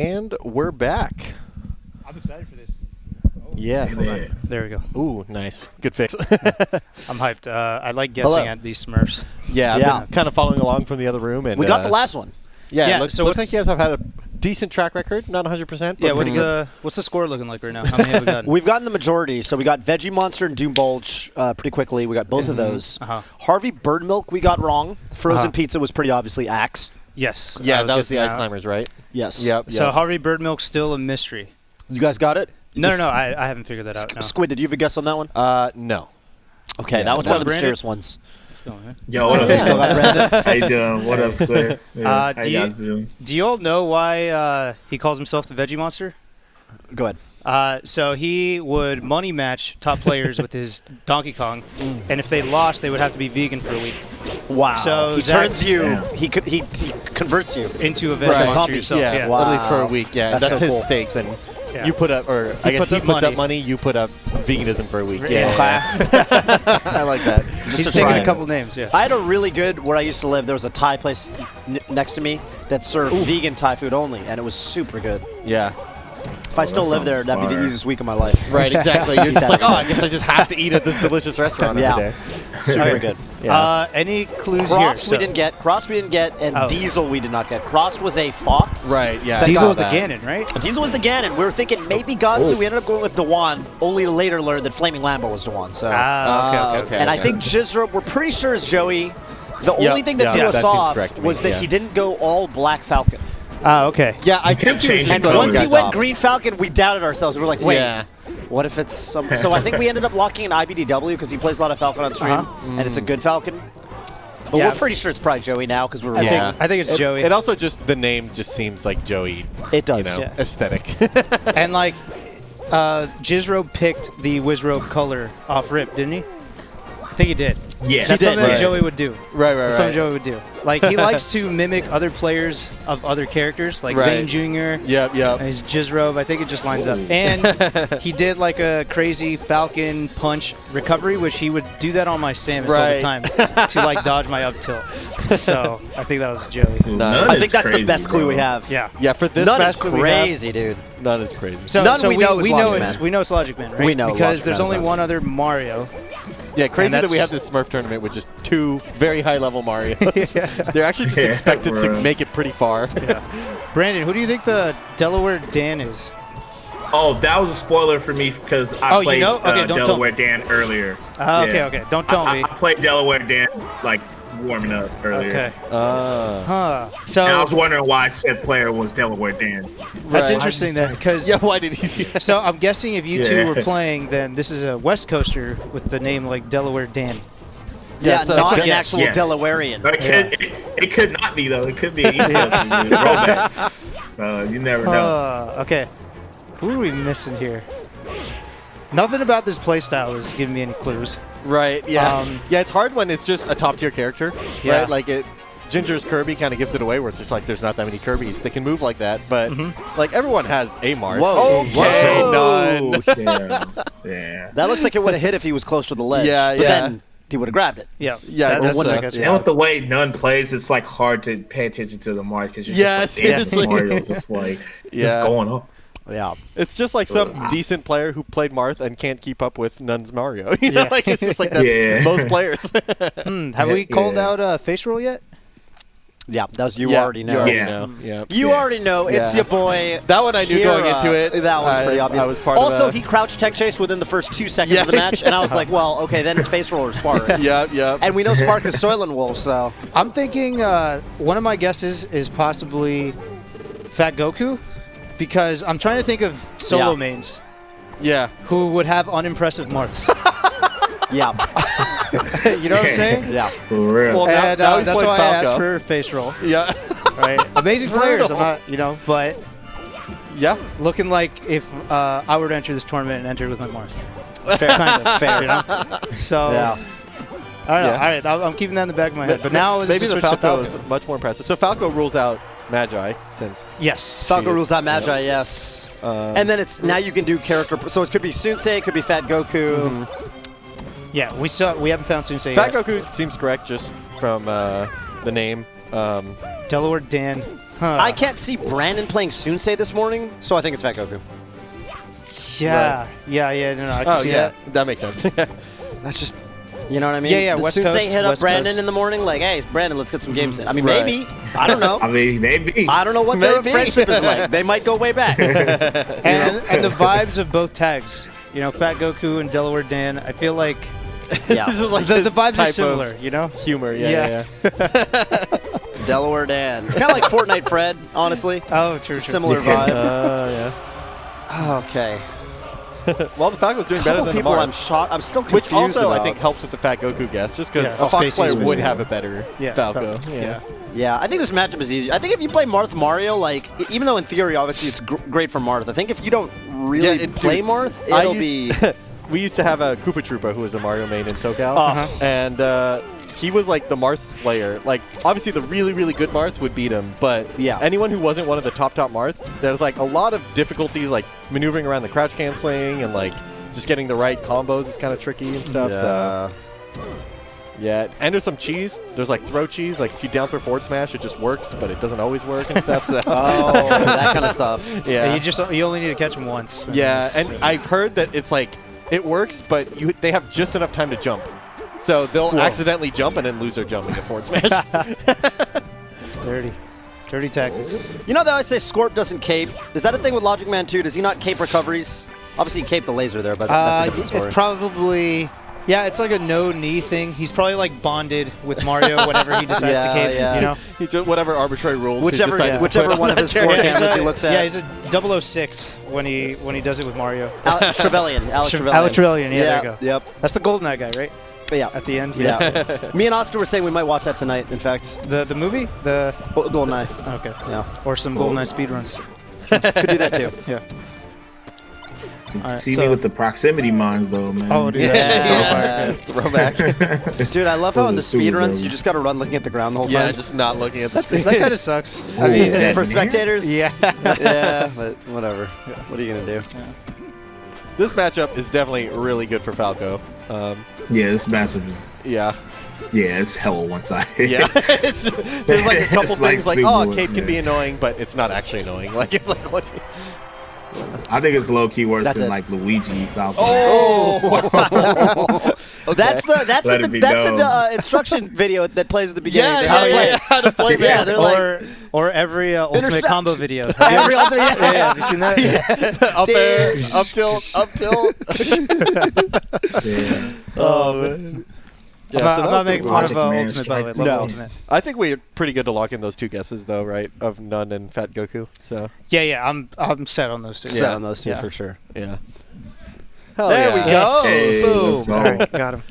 And we're back. I'm excited for this. Oh, Yeah. There we go. Ooh, nice. Good fix. I'm hyped. I like guessing at these Smurfs. Yeah, I've been kind of following along from the other room. And we got the last one. Yeah, Yeah, looks so like you guys have had a decent track record. Not 100%. Yeah, what's the score looking like right now? How many have we gotten? We've gotten the majority. So we got Veggie Monster and Doom Bulge pretty quickly. We got both of those. Harvey Bird Milk we got wrong. Frozen Pizza was pretty obviously Axe. Yes. Yeah, that was the Ice Climbers, right? Yes. Yep. So Harvey Bird Milk's still a mystery. You guys got it? No, I haven't figured that out. No. Squid, did you have a guess on that one? No. Okay, Yeah, that was no. one of the mysterious ones. Yo, what up? Still got Brandon. How you doing? What up, Squid? Yeah, how you guys doing? Do you all know why he calls himself the Veggie Monster? Go ahead. So he would money match top players with his Donkey Kong, and if they lost, they would have to be vegan for a week. Wow. So he Zach- turns you. Yeah. He Converts you into a Veggie Right. Monster Zombie. yourself. Yeah, Wow. at least for a week. Yeah, That's that's so his cool. stakes, and Yeah. you put up, or I guess puts he up puts money. up money. You put up veganism for a week. Yeah. I like that. He's to taking try a it. couple names. Yeah. I had a really good, where I used to live, there was a Thai place next to me that served vegan Thai food only, and it was super good. Yeah. If I still that live there, sounds that'd be the fire. easiest week of my life. Right. Exactly. You're just like, oh, I guess I just have to eat at this delicious restaurant Yeah. every day. Super good. Yeah. Any clues Cross here? we didn't get. Cross we didn't get, and Oh. Diesel we did not get. Cross was a fox. Right. Yeah. Diesel Got was the that. Ganon, right? Diesel was the Ganon. We were thinking maybe Gonzu. We ended up going with Dewan, only to later learn that Flaming Lambo was Dewan. So, Okay. and I think Jizra, we're pretty sure is Joey. The only thing that threw us that seems off correct to me, was that yeah. he didn't go all Black Falcon. Okay. Yeah, I think he was changing just And colors. once he guys went off. Green Falcon, we doubted ourselves. We were like, wait, Yeah. what if it's some... So I think we ended up locking in IBDW because he plays a lot of Falcon on stream, and it's a good Falcon. But Yeah. we're pretty sure it's probably Joey now because we're... I think it's Joey. It also just, the name just seems like Joey, It does. you know, Yeah. aesthetic. And like, Jizro picked the Wizrobe color off rip, didn't he? I think he did. Yeah. That's did, something that right. Joey would do. right. That's something Joey would do. Like, he likes to mimic other players of other characters, like Right. Zane Jr. Yep. And his Jizrobe. I think it just lines up. And he did like a crazy Falcon punch recovery, which he would do that on my Samus all the Right. time to like dodge my up tilt. So I think that was Joey. None I is think that's the crazy, best clue bro. we have. Yeah. Yeah, for this None is match that we have, crazy, dude. none is crazy. So, None so we know is we know Logic it's Man. we know it's Logic Man, right? We know because Logic there's Man is only Logic one other Mario. Yeah, crazy And that we that's- have this Smurf tournament with just two very high-level Marios. They're actually just expected to bro. make it pretty far. Brandon, who do you think the Delaware Dan is? Oh, that was a spoiler for me because I Oh, you played know? Okay, don't tell Delaware Dan earlier. Okay. Don't tell me. I played Delaware Dan like warming up earlier. Okay. Uh, So And I was wondering why said player was Delaware Dan. that's right. interesting then, because yeah, why did he do that? so I'm guessing if you two Yeah. were playing, then this is a West Coaster with the name like Delaware Dan. Yeah, so not it's- an yes. actual Yes. Delawarean. It could not be though. It could be an East Coast rollback. You never know. Okay. Who are we missing here? Nothing about this playstyle is giving me any clues. Right, yeah. Yeah, it's hard when it's just a top-tier character, Yeah. right? Like, Ginger's Kirby kind of gives it away where it's just like there's not that many Kirbys that can move like that, but, like, everyone has a Marth. Whoa. Okay, Whoa. none. Yeah. That looks like it would have hit if he was close to the ledge. Yeah, but yeah. then he would have grabbed it. Yeah. Yeah, that's well, I guess, And with the way none plays, it's like hard to pay attention to the mark because you're Yeah, just like, damn, seriously. Mario just like Yeah. just going up. Yeah. It's just like some decent player who played Marth and can't keep up with Nun's Mario. You know, Yeah. like it's just like that's Yeah. most players. Have we called Yeah. out face roll yet? Yeah, that was you Yeah, already know. You already Yeah. know. Yeah. You Yeah. already know. It's Yeah. your boy. That one I knew going Kira. into it. That was pretty obvious. I was part also, of he crouched tech chase within the first 2 seconds Yeah. of the match, and I was like, well, okay, then it's face roll or Spark. Yeah. And we know Spark is Soylent Wolf, so. I'm thinking one of my guesses is possibly Fat Goku, because I'm trying to think of solo Yeah. mains Yeah. who would have unimpressive Marths. Yeah. You know what I'm saying? Yeah. For real. Well, now- And now he's that's playing why I asked Falco. for face roll. Yeah. Right? Amazing players. I'm not, but Yeah. looking like if I were to enter this tournament and enter with my Marth. Fair. Kind of fair, you know? So, Yeah. I don't know. Yeah. All right, I'm keeping that in the back of my head. But now maybe it's the switch to Falco Falcon. is much more impressive. So Falco rules out Magi since Yes. Falco rules out Magi, yes. And then it's now you can do character. So it could be Sunsei, it could be Fat Goku. Yeah, we haven't found Sunsei Fat yet. Goku seems correct just from the name. Delaware Dan. I can't see Brandon playing Sunsei this morning, so I think it's Fat Goku. Yeah. Yeah. No, I can see that. That makes sense. That's just, you know what I mean? Yeah. Does West Sunsei Coast, hit up West Brandon Coast. in the morning, like, hey, Brandon, let's get some games in. I mean, Right. maybe. I don't know. I mean, maybe. I don't know what their Maybe. friendship is like. They might go way back. And the vibes of both tags. You know, Fat Goku and Delaware Dan. I feel like Yeah. This is like the this vibes are type of similar. You know. humor. Yeah. Yeah. Delaware Dan. It's kind of like Fortnite Fred, honestly. Oh, true. It's a similar vibe. Yeah. Okay. Well, the Falco's doing better Couple than the people Marth. I'm shocked. I'm still confused Which also, about. I think, helps with the Fat Goku guess, just because Yeah, a Fox spacing player is would missing. have a better Falco. Yeah. Yeah, I think this matchup is easy. I think if you play Marth Mario, like, even though in theory, obviously, it's great for Marth, I think if you don't really play dude, Marth, it'll be... We used to have a Koopa Troopa who was a Mario main in SoCal, and he was like the Marth Slayer. Like, obviously, the really, really good Marth would beat him, but anyone who wasn't one of the top Marth, there's like a lot of difficulties, like maneuvering around the crouch canceling and like just getting the right combos is kind of tricky and stuff. So. Yeah, and there's some cheese. There's like throw cheese. Like if you down throw forward smash, it just works, but it doesn't always work and stuff. So. that kind of stuff. Yeah. You only need to catch him once. Yeah, and I've heard that it's like it works, but they have just enough time to jump. So they'll accidentally jump and then lose their jumping at forward smash. Dirty tactics. You know, they always say Scorp doesn't cape. Is that a thing with Logic Man too? Does he not cape recoveries? Obviously, he caped the laser there, but that's a different story. It's probably... Yeah, it's like a no-knee thing. He's probably like bonded with Mario whenever he decides to cape, you know? He just, whatever arbitrary rules Whichever one of his four four cameras he looks at. Yeah, he's a 006 when he does it with Mario. Alex Trevelyan. Alex Trevelyan, there you go. Yep. That's the GoldenEye guy, right? Yeah. At the end? Yeah. Me and Oscar were saying we might watch that tonight, in fact. The movie? The GoldenEye. Okay. Yeah. Or some GoldenEye speedruns. Could do that too. Yeah. See me with the proximity mines, though, man. Oh, dude. Yeah. Throwback. Dude, I love how in the Super speedruns, dope. you just got to run looking at the ground the whole Yeah, time. just not looking at the That kind of sucks. I mean, Ooh, for man. spectators, Yeah. yeah, but whatever. What are you gonna do? This matchup is definitely really good for Falco. Yeah, this matchup is. Yeah. Yeah, it's hella one-sided. Yeah. There's like a couple It's like things like, super oh, one- Cape can yeah. be annoying, but it's not actually annoying. Like, it's like, what? I think it's low-key worse That's than it. like Luigi Falco. Okay. That's Let it be in the known. instruction video that plays at the beginning. Yeah, They yeah, have yeah, how to play Yeah, man. they're like or every Ultimate Intercept. Combo video. every other. Yeah, have you seen that? Up air, up tilt, up tilt. Yeah. Oh, man. Yeah, I'm so that not was making pretty fun cool. of Man Ultimate, by the way. strikes Love No. Ultimate. I think we're pretty good to lock in those two guesses, though, right? Of Nun and Fat Goku. So, Yeah, I'm set on those two. Set on those two Yeah. for sure. yeah. Hell There yeah. we go. Hey, let's Boom. go. All right, got him.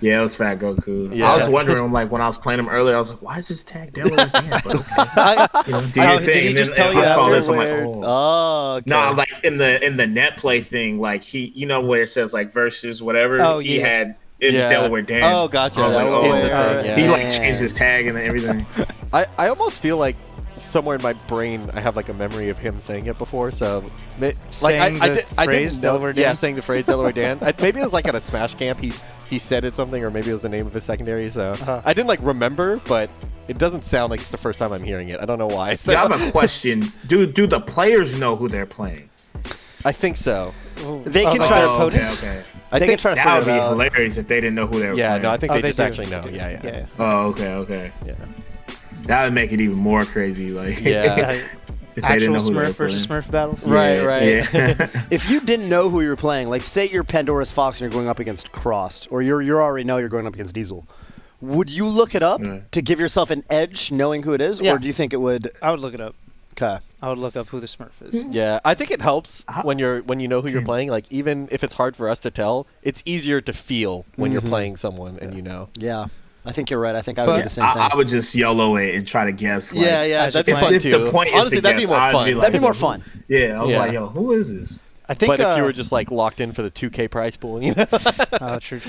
Yeah, it was Fat Goku. Yeah. I was wondering, like, when I was playing him earlier, I was like, why is this tag Delaware again? But okay. You know, do your did thing. he And just then tell you I saw after this, I'm like, where- oh. Oh, okay. No, like in the net play thing, like he, you know, where it says like versus whatever. Oh, he yeah. had it was Yeah. Delaware Dan. Oh, gotcha. I was like, In oh, the thing, yeah. he like changed his tag and everything. I almost feel like somewhere in my brain I have like a memory of him saying it before. So, like Saying I the didn't phrase know- Delaware Dan? Yeah, saying the phrase Delaware Dan. Maybe it was like at a Smash camp. He said it something, or maybe it was the name of his secondary. So I didn't like remember, but it doesn't sound like it's the first time I'm hearing it. I don't know why. So Yeah, I have a question. Do the players know who they're playing? I think so. They can Oh, try to Oh, opponents. okay. I They think can try to That would figure be it out. hilarious if they didn't know who they were Yeah, playing. no, I think Oh, they they just do. actually know. They do. Yeah. Oh, okay. Yeah. That would make it even more crazy. Like, Yeah. if they didn't Actual know who they were Smurf versus playing. Smurf battles. Right, right. Yeah. If you didn't know who you were playing, like say you're Pandora's Fox and you're going up against Crossed, or you already know you're going up against Diesel, would you look it up to give yourself an edge knowing who it is, Yeah. or do you think it would? I would look it up. Okay. I would look up who the Smurf is. Yeah, I think it helps when you know who you're playing. Like even if it's hard for us to tell, it's easier to feel when you're playing someone and you know. Yeah, I think you're right. I think I would do the same thing. I would just YOLO it and try to guess. Like, Yeah, as that'd you be play. fun If too. the point is Honestly, to that'd be guess, more I'd fun. be like, That'd be more fun. Yeah, I was Yeah. like, yo, who is this? I think. But if you were just like locked in for the 2K prize pool, you know. True.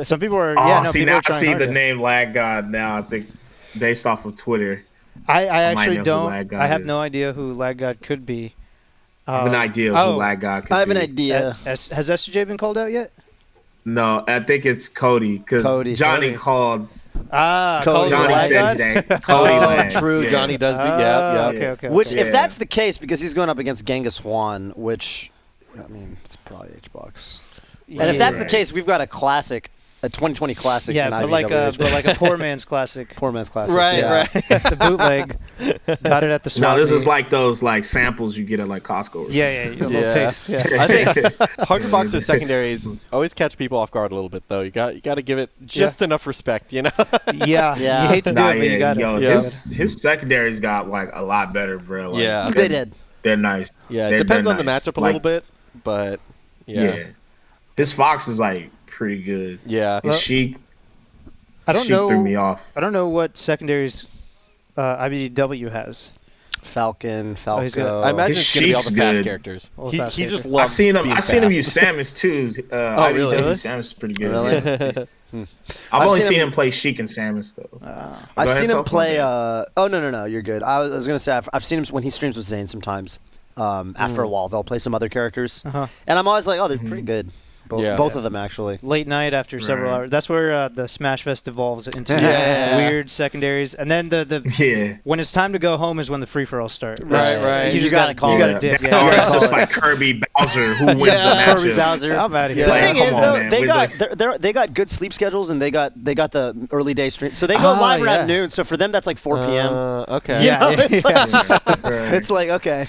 Some people are. Oh, Yeah, no, see, people now are I trying see hard the to- name Lag God now. I think based off of Twitter. I might actually know who don't. Lag God I have is. no idea who Lag God could be. I have an idea of who Lag God could I have an be. idea. Has SJ been called out yet? No, I think it's Cody because Cody. Johnny called Cody Johnny Lang. said that. Cody Lang. True, Yeah. Johnny does do. Yeah. Okay. Which, if Yeah. that's the case, because he's going up against Genghis Juan, which, I mean, it's probably H-Box. And if that's the Right. case, we've got a classic, a 2020 classic. Yeah, in but IBWH. like a poor man's classic. Poor man's classic. Right, yeah. right. The bootleg. Got it at the swap No, this meet. is like those like samples you get at like Costco. Yeah, a little Yeah. taste. Yeah. I think Hungry Box's secondaries always catch people off guard a little bit, though. You got to give it just enough respect, you know. Yeah. Yeah. You hate to do Nah, it, but you got yo, to. Yeah. his secondaries got like a lot better, bro. Like, Yeah. They did. They're nice. Yeah, They're it depends on the nice. matchup a Like, little bit, but yeah. His Fox is like pretty good. Yeah. His Sheik. I don't Sheik know. threw me off. I don't know what secondaries IBDW has. Falcon, Falco. he's got- I imagine His it's going to be all the Sheik's fast good. characters. All He fast just characters. loves I've seen him. being I've seen him use fast. Samus too. Oh, really? Samus is pretty good. Really? Yeah. I've only seen seen him- him play Sheik and Samus though. I've Go seen ahead, him Toph. play. Oh no, you're good. I was gonna say I've seen him when he streams with Zane sometimes. After a while, they'll play some other characters, and I'm always like, oh, they're pretty good. Yeah. Both of them actually. Late night after several Right. hours. That's where the Smash Fest evolves into Yeah. weird secondaries, and then the Yeah. when it's time to go home is when the free for all start. Right. You just gotta gotta call You it. gotta dip. Oh, Yeah. that's just like Kirby Bowser who wins the Kirby matchup. Bowser. I'm out of here. The Like, thing come is, on, though, man. they We got like- they got good sleep schedules, and they got the early day stream, so they go live yeah. around noon. So for them, that's like 4 p.m. Okay. You know, it's, like, Right. it's like okay,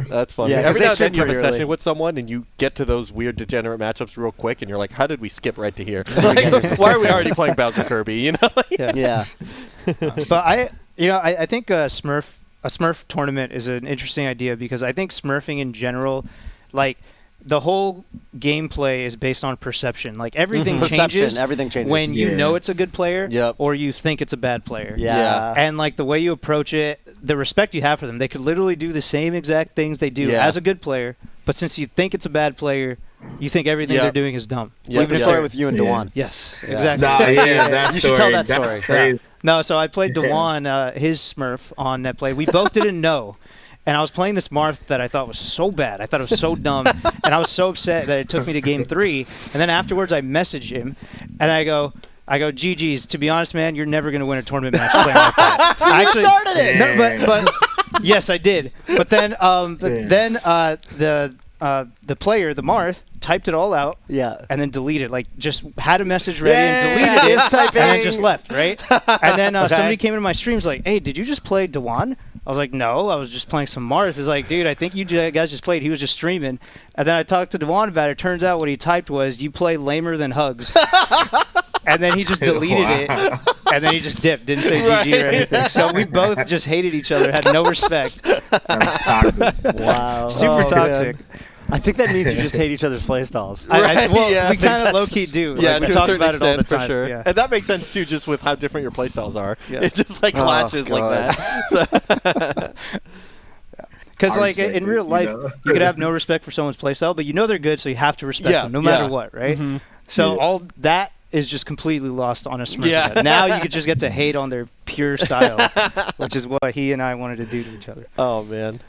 That's funny. Yeah, 'cause Every they now and then stream you have a pretty early. session with someone and you get to those weird degenerate matchups real quick and you're like, how did we skip right to here? Like, why are we already playing Bowser Kirby? You know? yeah. But I think a Smurf tournament is an interesting idea because I think Smurfing in general, like the whole gameplay is based on perception. Like everything changes. Everything changes. When you Yeah. know it's a good player, Yep. or you think it's a bad player. Yeah. And like the way you approach it, the respect you have for them, they could literally do the same exact things they do Yeah. as a good player, but since you think it's a bad player, you think everything Yep. they're doing is dumb. Yep. Like the Yeah. story with you and Yeah. Dewan. Yes, Yeah. exactly. Nah, yeah, that You story. should tell that That's story. crazy. No, so I played Dewan, his Smurf on netplay. We both didn't know. And I was playing this Marth that I thought was so bad. I thought it was so dumb. And I was so upset that it took me to game 3. And then afterwards I messaged him and I go, GG's, to be honest, man, you're never going to win a tournament match playing like that. So you started it. No, but yes, I did. But then the player, the Marth, typed it all out. Yeah. And then deleted, like just had a message ready and Yeah, deleted it, it's typing. and then just left, right? And then Okay. somebody came into my streams like, "Hey, did you just play Dewan?" I was like, "No, I was just playing some Marth." He's like, "Dude, I think you guys just played." He was just streaming, and then I talked to Dewan about it. Turns out what he typed was, "You play lamer than Hugs," and then he just deleted it, and then he just dipped, didn't say GG or anything. So we both just hated each other, had no respect, That's toxic. Wow. super Oh, toxic. man. I think that means you just hate each other's playstyles. Well, yeah, I we think kind of that's low key just- do. Yeah, Like, we to a talk certain about it all extent, the time. for sure. Yeah. And that makes sense, too, just with how different your playstyles are. Yeah. It just, like, clashes like God. that. So, Because, I like, respect in it, real you life, know? you could have no respect for someone's playstyle, but you know they're good, so you have to respect Yeah, them, no matter yeah. what, right? Mm-hmm. So Yeah. all that is just completely lost on a Smurf. Yeah. event. Now you could just get to hate on their pure style, which is what he and I wanted to do to each other. oh, man.